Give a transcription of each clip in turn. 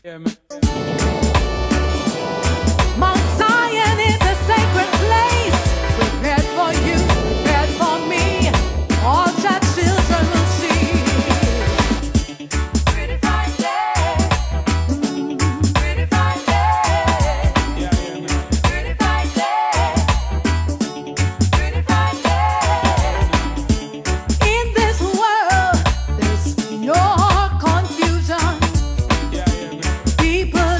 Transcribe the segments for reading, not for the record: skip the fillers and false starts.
Yeah, man. Mount Zion is a sacred place, prepared for you, prepared for me. All God's children will see. Pretty fine day. Pretty fine day. Yeah, yeah, man. Pretty fine day. Pretty fine day. In this world, there's no confusion. Yeah, yeah, man. People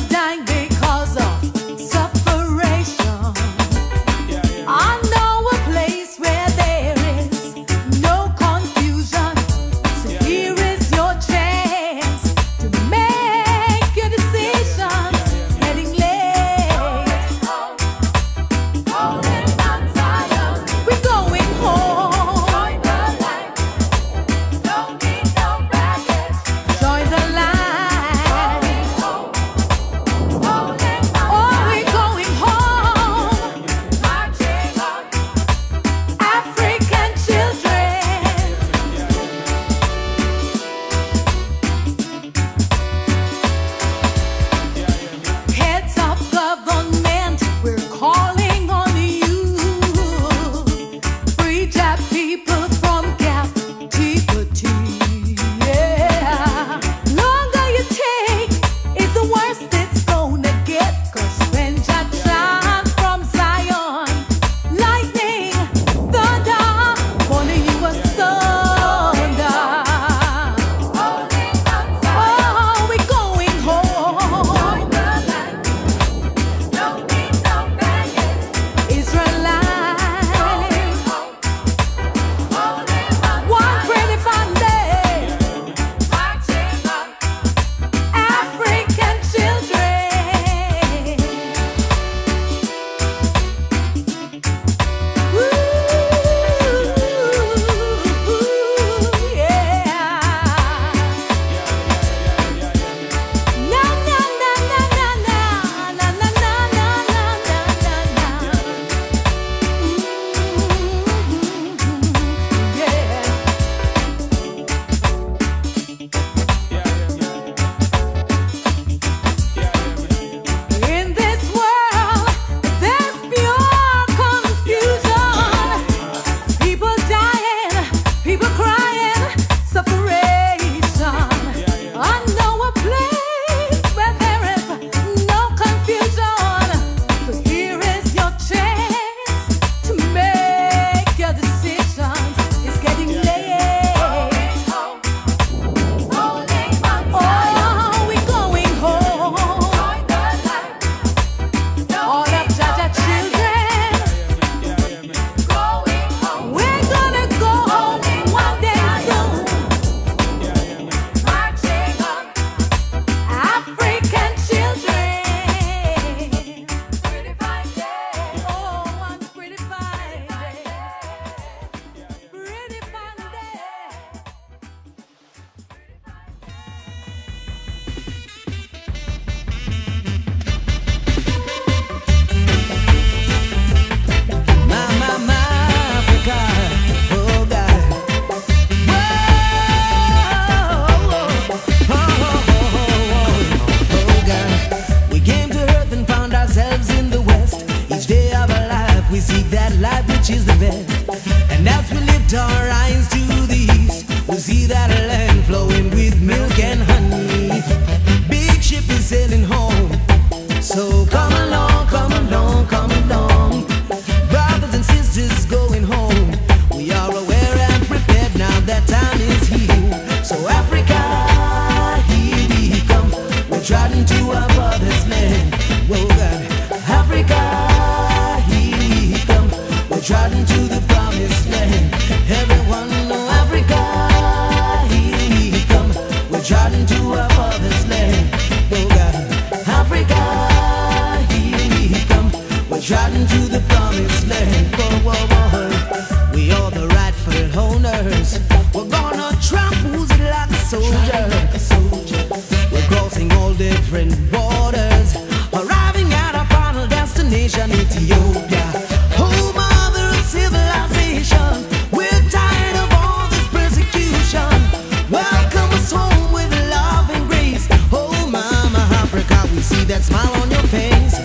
that smile on your face.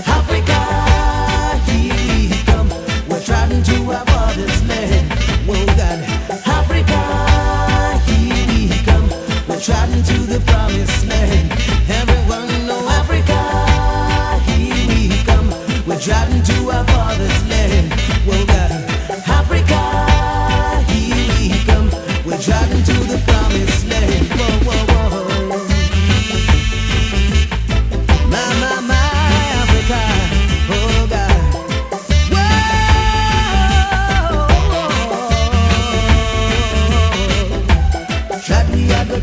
Africa, here we come. We're traveling to our father's land. Oh God, Africa, here we come. We're traveling to the promised land. Everyone know Africa, here we come. We're traveling to our father's land. Oh God, Africa, here we come. We're traveling to the promised land. Whoa, whoa, whoa.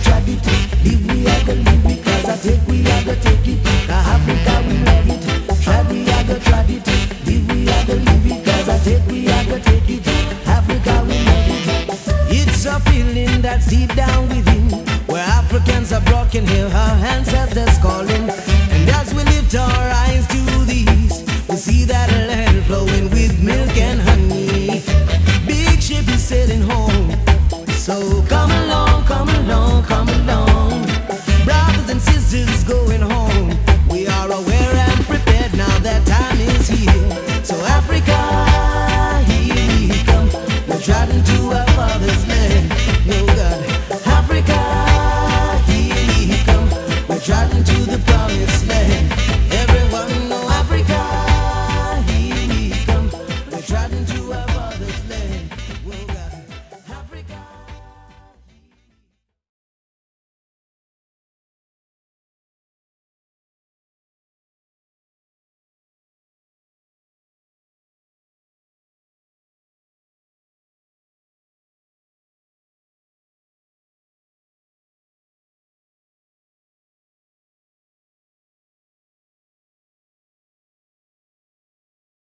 Try it, live we are gonna live it, cause I take we are gonna take it, cause Africa we love it. Try we are gonna try it, live we are gonna live it, cause I take we are gonna take it, Africa we love it. It's a feeling that's deep down within, where Africans are broken, hear our ancestors calling. And as we lift our eyes to the east, we see that land flowing with milk